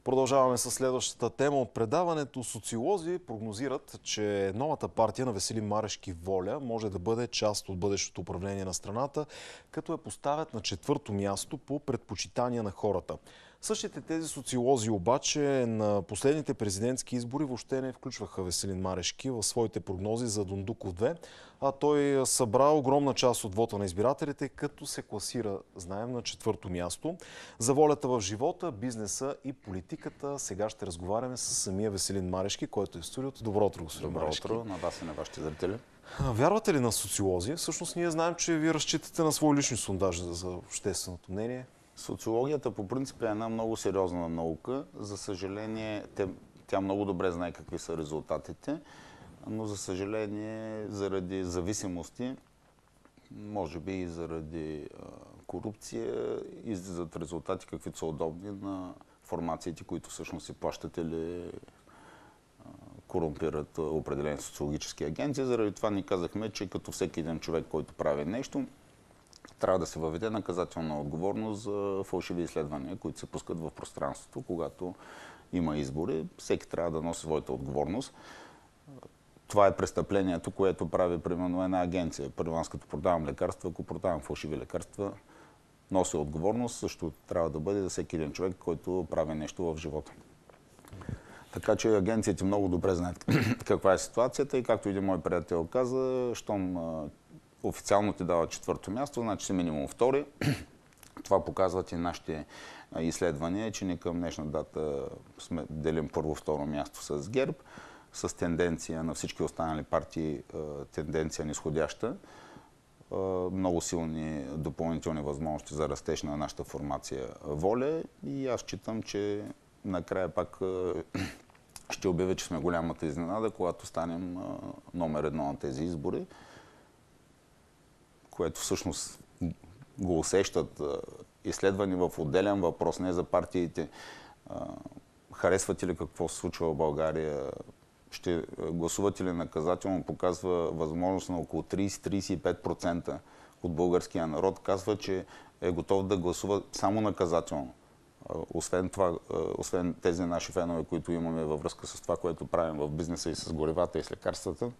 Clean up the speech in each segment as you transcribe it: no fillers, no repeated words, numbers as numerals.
Продължаваме с следващата тема от предаването. Социолози прогнозират, че новата партия на Веселин Марешки ВОЛЯ може да бъде част от бъдещото управление на страната, като я поставят на 4-то място по предпочитания на хората. Същите тези социолози обаче на последните президентски избори въобще не включваха Веселин Марешки в своите прогнози за Дондуков 2, а той събра огромна част от вота на избирателите, като се класира, знаем, на 4-то място. За волята в живота, бизнеса и политиката сега ще разговаряме с самия Веселин Марешки, който е в студиото. Добро утро, господин Марешки. Добро утро на вас и на вашите зрители. Вярвате ли на социолози? Всъщност ние знаем, че вие разчитате на свои лични сондажи за общественото мнение. Социологията по принцип е една много сериозна наука. За съжаление, тя много добре знае какви са резултатите, но за съжаление, заради зависимости, може би и заради корупция, излизат резултати, каквито са удобни на формациите, които всъщност си плащат или корумпират определени социологически агенции. Заради това ни казахме, че като всеки един човек, който прави нещо, трябва да се въведе наказателна отговорност за фалшиви изследвания, които се пускат в пространството, когато има избори. Всеки трябва да носи своята отговорност. Това е престъплението, което прави примерно една агенция. Първо, аз като продавам лекарства, ако продавам фалшиви лекарства, нося отговорност. Също трябва да бъде за всеки един човек, който прави нещо в живота. Така че агенциите много добре знаят каква е ситуацията и както един мой приятел каза, щом официално ти дава 4-то място, значи си минимум втори. Това показват и нашите изследвания, че ние към днешна дата сме делим първо-второ място с ГЕРБ, с тенденция на всички останали партии, тенденция нисходяща. Много силни допълнителни възможности за растеж на нашата формация ВОЛЯ и аз считам, че накрая пак ще обявя, че сме голямата изненада, когато станем номер 1 на тези избори, което всъщност го усещат изследвани в отделен въпрос, не за партиите. Харесвате ли какво се случва в България? Ще гласувате ли наказателно? Показва възможност на около 30-35% от българския народ. Казва, че е готов да гласува само наказателно. Освен това, освен тези наши фенове, които имаме във връзка с това, което правим в бизнеса и с горивата и с лекарствата,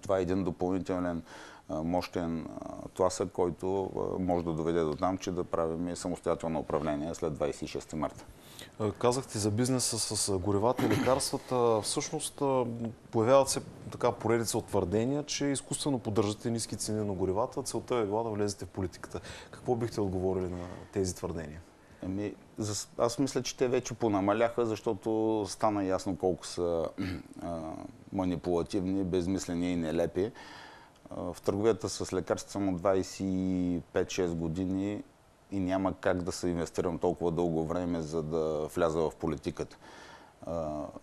това е един допълнителен мощен тласък, който може да доведе до там, че да правим самостоятелно управление след 26 марта. Казахте за бизнеса с горивата и лекарствата. Всъщност появяват се така поредица от твърдения, че изкуствено поддържате ниски цени на горивата. Целта е била да влезете в политиката. Какво бихте отговорили на тези твърдения? Аз мисля, че те вече понамаляха, защото стана ясно колко са манипулативни, безмислени и нелепи. В търговията с лекарства съм от 25-6 години и няма как да се инвестирам толкова дълго време, за да вляза в политиката.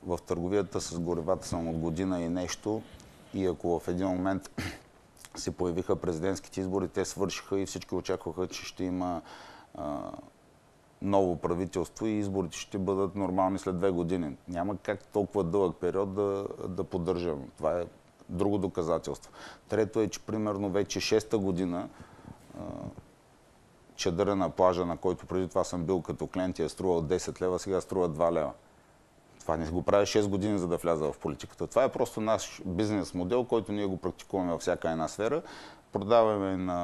В търговията с горивата съм от година и нещо и ако в един момент се появиха президентските избори, те свършиха и всички очакваха, че ще има ново правителство и изборите ще бъдат нормални след 2 години. Няма как толкова дълъг период да поддържам. Това е друго доказателство. Трето е, че примерно вече 6-та година чадъра на плажа, на който преди това съм бил като клиент, е струвал 10 лева, сега струва 2 лева. Това не го прави 6 години, за да вляза в политиката. Това е просто наш бизнес модел, който ние го практикуваме във всяка една сфера. Продаваме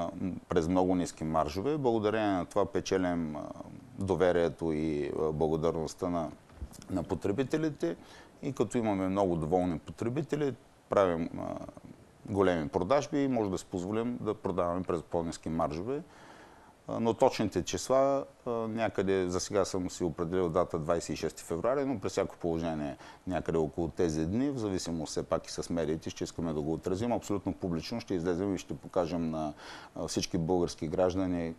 през много ниски маржове. Благодарение на това печелим доверието и благодарността на потребителите. И като имаме много доволни потребители, правим големи продажби и може да си позволим да продаваме през по-ниски маржове. Но точните числа, някъде, за сега съм си определил дата 26 февруари, но при всяко положение някъде около тези дни, в зависимост все пак и с медиите, ще искаме да го отразим. Абсолютно публично ще излезем и ще покажем на всички български граждани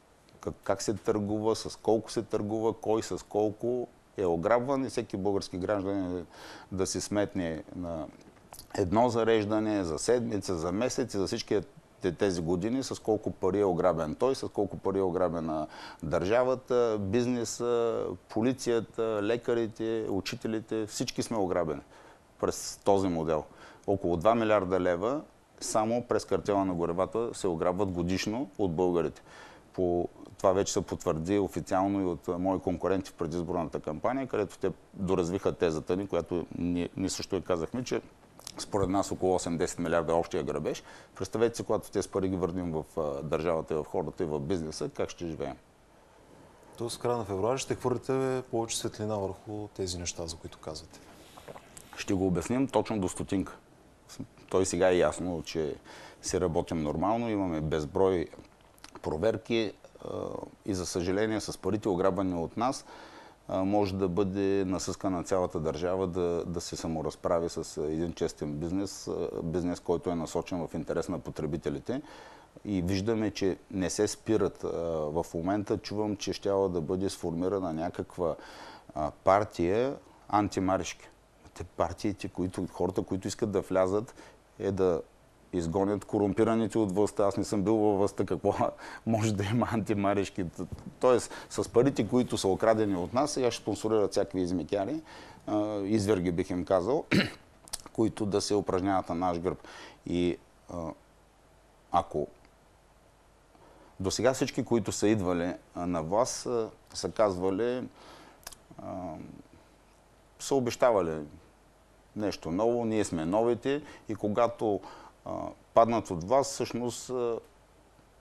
как се търгува, с колко се търгува, кой с колко е ограбван и всеки български гражданин да си сметне на едно зареждане, за седмица, за месец и за всички тези години, с колко пари е ограбен той, с колко пари е ограбена държавата, бизнеса, полицията, лекарите, учителите. Всички сме ограбени през този модел. Около 2 милиарда лева само през картела на горивата се ограбват годишно от българите. По Това вече се потвърди официално и от мои конкуренти в предизборната кампания, където те доразвиха тезата ни, която ние също и казахме, че според нас около 8-10 милиарда общия грабеж. Представете си, когато тези пари ги върнем в държавата, в хората и в бизнеса, как ще живеем? Тоест, в края на февруари ще хвърлите повече светлина върху тези неща, за които казвате. Ще го обясним точно до стотинка. Той сега е ясно, че си работим нормално, имаме безброй проверки и за съжаление с парите ограбвани от нас може да бъде насъскана цялата държава да се саморазправи с един честен бизнес, който е насочен в интерес на потребителите. И виждаме, че не се спират. В момента чувам, че щяла да бъде сформирана някаква партия антимарешки. Те партиите, хората, които искат да влязат, е да изгонят корумпираните от властта. Аз не съм бил във властта, какво може да има антимарешки. Тоест, с парите, които са окрадени от нас, сега ще спонсорират всякакви измекяри, изверги бих им казал, които да се упражняват на наш гръб. И ако до сега всички, които са идвали на власт, са казвали, са обещавали нещо ново, ние сме новите и когато паднат от власт, всъщност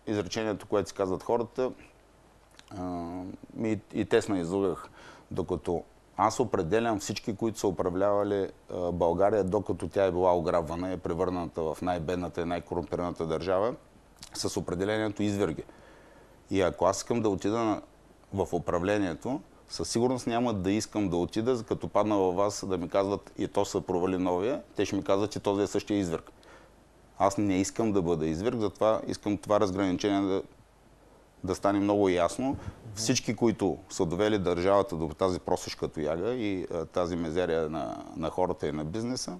изречението, което си казват хората, и те сме излъгах, докато аз определям всички, които са управлявали България, докато тя е била ограбвана и е превърната в най-бедната и най-корумпираната държава, с определението изверги. И ако аз искам да отида в управлението, със сигурност няма да искам да отида, като падна във вас да ми казват и то се провали новия, те ще ми казват, че този е същия изверг. Аз не искам да бъда изверг, затова искам това разграничение да стане много ясно. Всички, които са довели държавата до тази просешка тояга и тази мизерия на хората и на бизнеса,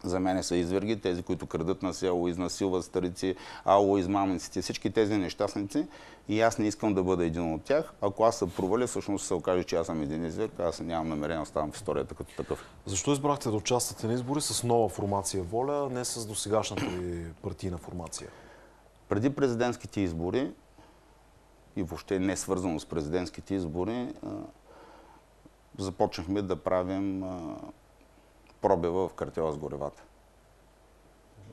за мен са изверги, тези, които крадат на село, изнасилват старици, измамниците, всички тези нещастници. И аз не искам да бъда един от тях. Ако аз се проваля, всъщност се окаже, че аз съм един изверг, аз нямам намерение да оставам в историята като такъв. Защо избрахте да участвате на избори с нова формация ВОЛЯ, не с досегашната ви партийна формация? Преди президентските избори и въобще не свързано с президентските избори, започнахме да правим пробива в картела с горивата.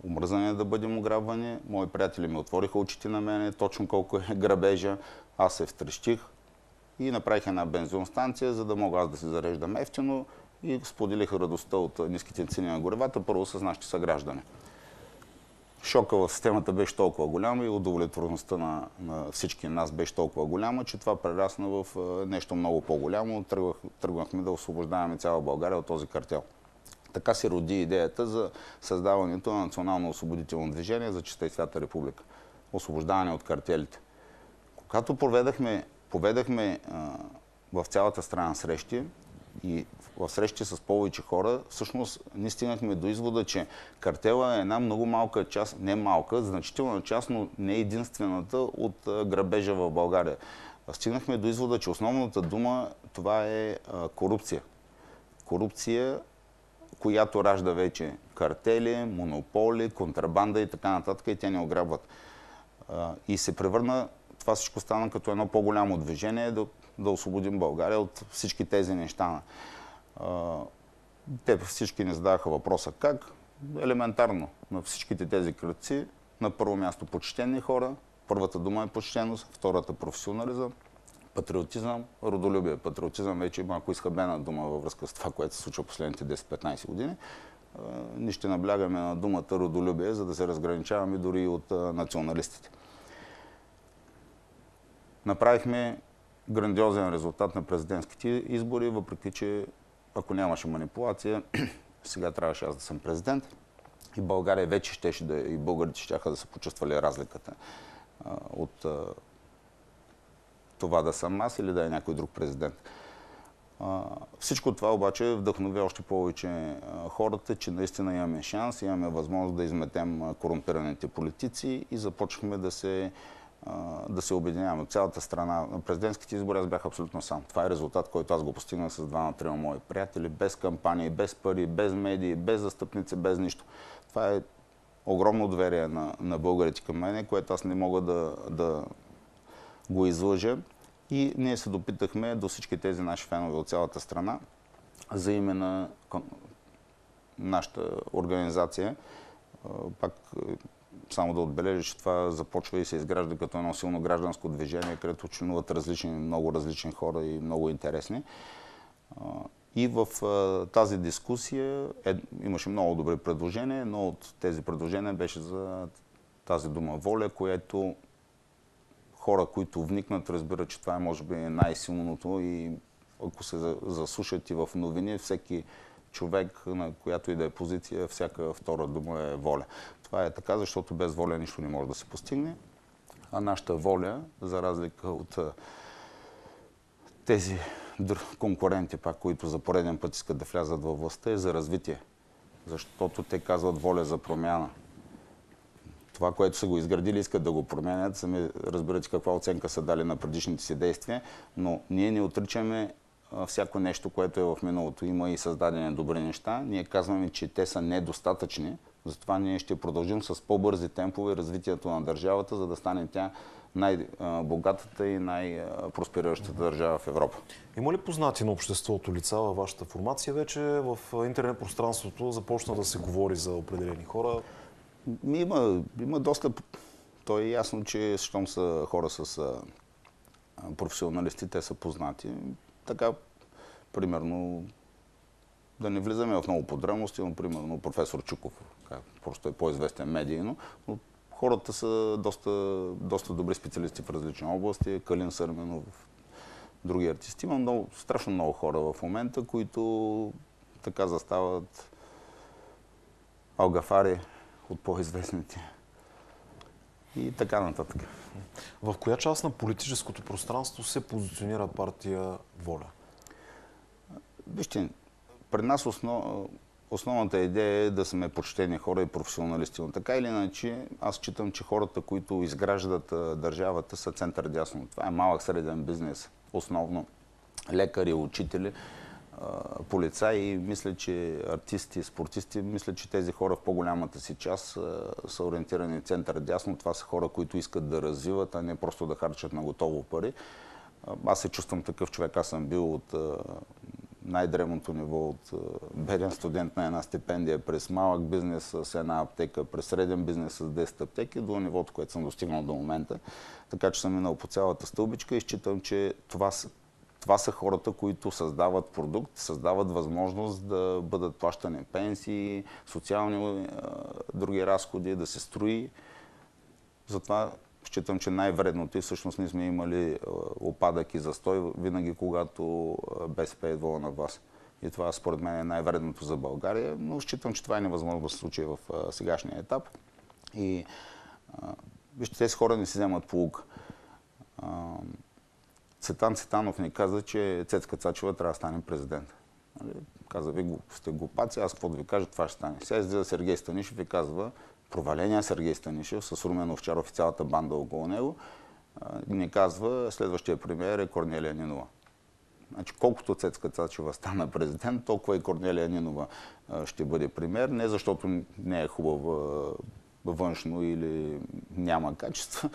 Омръзнане да бъдем ограбвани. Мои приятели ми отвориха очите на мене, точно колко е грабежа. Аз се втрещих и направих една бензиностанция, за да мога аз да се зареждам ефтино и споделих радостта от ниските цени на горивата, първо с нашите съграждани. Шока в системата беше толкова голяма и удовлетвореността на всички нас беше толкова голяма, че това прерасна в нещо много по-голямо. Тръгнахме да освобождаваме цяла България от този картел. Така се роди идеята за създаването на национално освободително движение за чиста и свята република. Освобождаване от картелите. Когато поведахме в цялата страна срещи и в срещи с повече хора, всъщност ние стигнахме до извода, че картела е една много малка част, не малка, значителна част, но не единствената от грабежа в България. Стигнахме до извода, че основната дума това е корупция. Корупция, която ражда вече картели, монополи, контрабанда и така нататък, и те ни ограбват. И се превърна, това всичко стана като едно по-голямо движение да освободим България от всички тези неща. Те всички ни зададаха въпроса как. Елементарно, на всичките тези кръци, на първо място почтени хора, първата дума е почтеност, втората професионализъм, патриотизъм, родолюбие. Патриотизъм вече има малко изхабена дума във връзка с това, което се случва последните 10-15 години. Ние ще наблягаме на думата родолюбие, за да се разграничаваме дори от националистите. Направихме грандиозен резултат на президентските избори, въпреки че ако нямаше манипулация, сега трябваше аз да съм президент и България вече щеше и българите щяха да са почувствали разликата от това да съм аз или да е някой друг президент. Всичко това обаче вдъхнови още повече хората, че наистина имаме шанс, имаме възможност да изметем корумпираните политици и започнахме да се обединяваме. От цялата страна на президентските избори аз бях абсолютно сам. Това е резултат, който аз го постигнах с 2-3 мои приятели, без кампании, без пари, без медии, без застъпници, без нищо. Това е огромно доверие на българите към мене, което аз не мога да го излъжа. И ние се допитахме до всички тези наши фенове от цялата страна за име на нашата организация. Пак само да отбележа, че това започва и се изгражда като едно силно гражданско движение, където членуват много различни хора и много интересни. И в тази дискусия имаше много добри предложения. Едно от тези предложения беше за тази дума воля, което хора, които вникнат, разбират, че това е може би най-силното и ако се заслушат и в новини, всеки човек, на която и да е позиция, всяка втора дума е воля. Това е така, защото без воля нищо не може да се постигне. А нашата воля, за разлика от тези конкуренти, пак, които за пореден път искат да влязат във властта, е за развитие. Защото те казват воля за промяна. Това, което са го изградили, искат да го променят. Сами разбирате каква оценка са дали на предишните си действия, но ние не отричаме всяко нещо, което е в миналото. Има и създадени добри неща. Ние казваме, че те са недостатъчни. Затова ние ще продължим с по-бързи темпове развитието на държавата, за да стане тя най-богатата и най-проспериращата държава в Европа. Има ли познати на обществото лица във вашата формация? Вече в интернет пространството започна да се говори за определени хора. Има доста. То е ясно, че щом са хора с професионалисти, те са познати. Така, примерно, да не влизаме в много подробности, но примерно професор Чуков, просто е по-известен медийно, но хората са доста добри специалисти в различни области. Калин Сърменов, други артисти. Има страшно много хора в момента, които така застават. Алгафари от по-известните и така нататък. В коя част на политическото пространство се позиционира партия Воля? Вижте, пред нас основната идея е да сме почтени хора и професионалисти. Но така или иначе, аз считам, че хората, които изграждат държавата, са център-дясно. Това е малък среден бизнес, основно лекари, учители, полицаи, мисля, че артисти, спортисти, мисля, че тези хора в по-голямата си част са ориентирани център-дясно. Това са хора, които искат да развиват, а не просто да харчат на готово пари. Аз се чувствам такъв човек. Аз съм бил от най-древното ниво, от беден студент на една стипендия, през малък бизнес с една аптека, през среден бизнес с 10 аптеки, до нивото, което съм достигнал до момента. Така че съм минал по цялата стълбичка и считам, че това са хората, които създават продукт, създават възможност да бъдат плащани пенсии, социални други разходи, да се строи. Затова считам, че най-вредното и всъщност ние сме имали опадък и застой винаги, когато БСП е идвала на власт. И това според мен е най-вредното за България, но считам, че това е невъзможно да се случи в сегашния етап. И вижте, тези хора не си вземат поука. Цветан Цветанов ни каза, че Цецка Цачева трябва да стане президент. Каза, вие сте глупаци, аз каквото ви кажа, това ще стане. Сега излиза Сергей Станишев и казва, проваления Сергей Станишев с Румен Овчаров и цялата банда около него, ни казва, следващия премиер е Корнелия Нинова. Значи, колкото Цецка Цачева стана президент, толкова и Корнелия Нинова ще бъде премиер. Не защото не е хубава външно или няма качества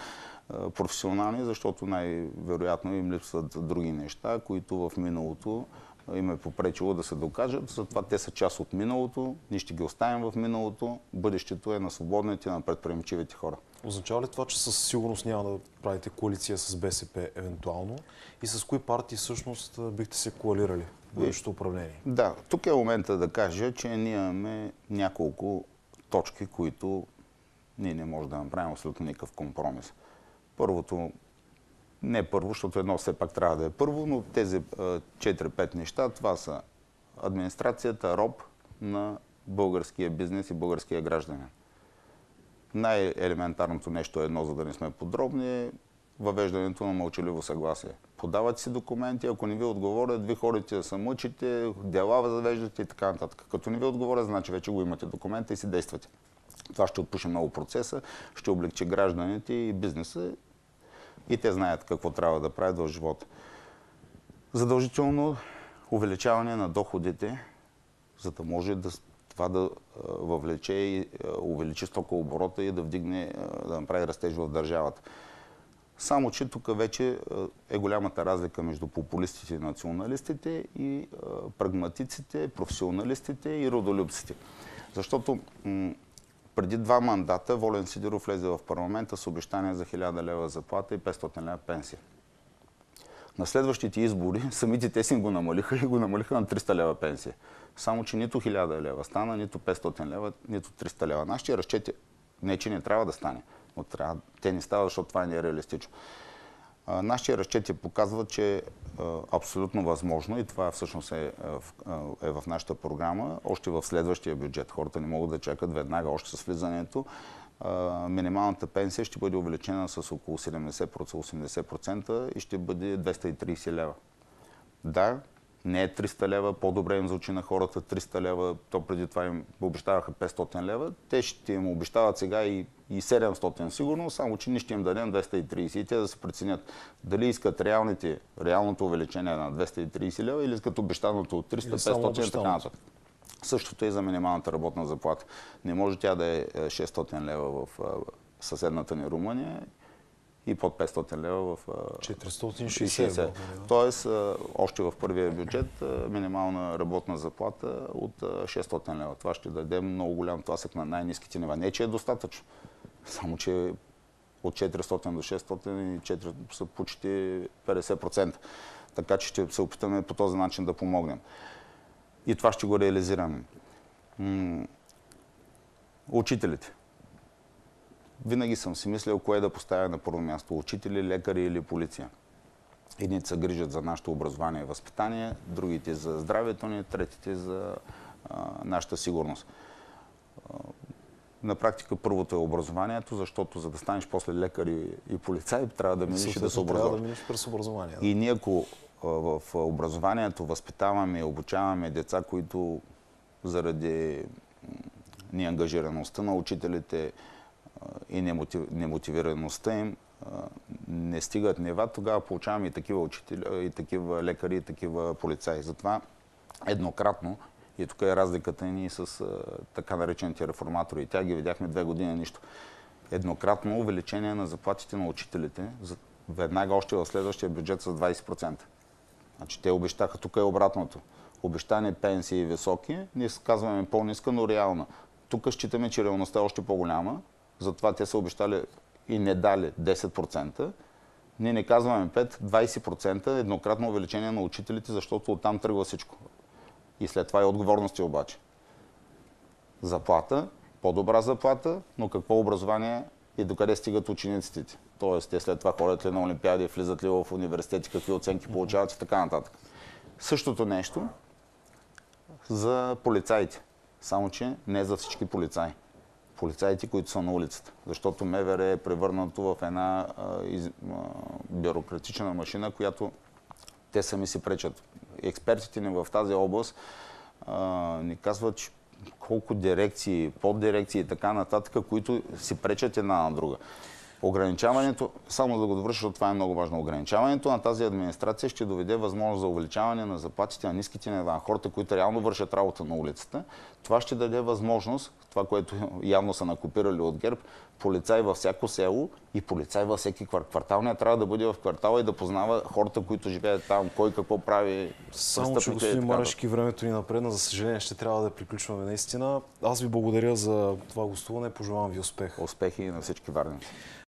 професионални, защото най-вероятно им липсват други неща, които в миналото им е попречило да се докажат. Затова те са част от миналото, ние ще ги оставим в миналото. Бъдещето е на свободните, на предприемчивите хора. Означава ли това, че със сигурност няма да правите коалиция с БСП евентуално? И с кои партии всъщност бихте се коалирали в бъдещото управление? Да, тук е момента да кажа, че ние имаме няколко точки, които ние не можем да направим абсолютно никакъв компромис. Първото, не първо, защото едно все пак трябва да е първо, но тези 4-5 неща, това са администрацията, роб на българския бизнес и българския гражданин. Най-елементарното нещо е едно, за да не сме подробни, въвеждането на мълчаливо съгласие. Подават си документи, ако не ви отговорят, ви ходите да се мъчите, дела завеждате и така нататък. Като не ви отговорят, значи вече го имате документа и си действате. Това ще отпуши много процеса, ще облегчи гражданите и бизнеса и те знаят какво трябва да правят в живота. Задължително увеличаване на доходите, за да може това да въвлече и увеличи стокооборота и да вдигне, да направи растеж в държавата. Само че тук вече е голямата разлика между популистите и националистите и прагматиците, професионалистите и родолюбците. Защото преди 2 мандата Волен Сидеров влезе в парламента с обещание за 1000 лева заплата и 500 лева пенсия. На следващите избори самите те си го намалиха и го намалиха на 300 лева пенсия. Само че нито 1000 лева стана, нито 500 лева, нито 300 лева. Нашите разчети не, че не трябва да стане, но те не стават, защото това е нереалистично. Нашите разчети показват, че е абсолютно възможно и това всъщност е в нашата програма, още в следващия бюджет. Хората не могат да чакат веднага, още с влизането. Минималната пенсия ще бъде увеличена с около 70-80% и ще бъде 230 лева. Да, не е 300 лева, по-добре им звучи на хората 300 лева, то преди това им обещаваха 500 лева. Те ще им обещават сега и 700 сигурно, само че ние ще им дадем 230 и те да се преценят дали искат реалното увеличение на 230 лева или искат обещаното от 300-500 и така нататък. Същото е и за минималната работна заплата. Не може тя да е 600 лева в съседната ни Румъния и под 500 лева в 460. Тоест, още в първия бюджет минимална работна заплата от 600 лева. Това ще даде много голям тласък на най-ниските нива. Не, че е достатъчно. Само, че от 400 до 600 и 4 са почти 50%. Така че ще се опитаме по този начин да помогнем. И това ще го реализираме. Учителите. Винаги съм си мислил кое да поставя на първо място. Учители, лекари или полиция. Едните се грижат за нашето образование и възпитание, другите за здравето ни, третите за нашата сигурност. На практика първото е образованието, защото за да станеш после лекар и полицай, трябва да минеш и да се образоваш. Трябва да минеш през образование. И ние, ако в образованието възпитаваме и обучаваме деца, които заради неангажираността на учителите и немотивираността им не стигат нива, тогава получаваме и такива учители, и такива лекари, и такива полицаи. Затова еднократно, и тук е разликата ни с така наречените реформатори, тя ги видяхме 2 години нищо. Еднократно увеличение на заплатите на учителите, веднага още в следващия бюджет с 20%. Значи те обещаха, тук е обратното. Обещани пенсии високи, ние казваме по-ниска, но реална. Тук считаме, че реалността е още по-голяма, затова те са обещали и не дали 10%. Ние не казваме 5, 20% еднократно увеличение на учителите, защото оттам тръгва всичко. И след това и отговорности обаче. Заплата, по-добра заплата, но какво образование и докъде стигат учениците ти. Тоест, те след това ходят ли на олимпиади, влизат ли в университети, какви оценки получават и така нататък. Същото нещо за полицаите. Само, че не за всички полицаи. Полицаите, които са на улицата. Защото МВР е превърнато в една бюрократична машина, която те сами си пречат. Експертите ни в тази област ни казват, че колко дирекции, поддирекции и така нататък, които си пречат една на друга. Ограничаването, само да го довърша, защото това е много важно, ограничаването на тази администрация ще доведе възможност за увеличаване на заплатите на ниските нива на хората, които реално вършат работа на улицата. Това ще даде възможност, това, което явно са накопирали от ГЕРБ, полицай във всяко село и полицай във всеки квартал. Не трябва да бъде в квартала и да познава хората, които живеят там, кой какво прави. Само, че господин Марешки, времето ни напредна. За съжаление, ще трябва да приключваме наистина. Аз ви благодаря за това гостуване. Пожелавам ви успех. Успехи на всички варници.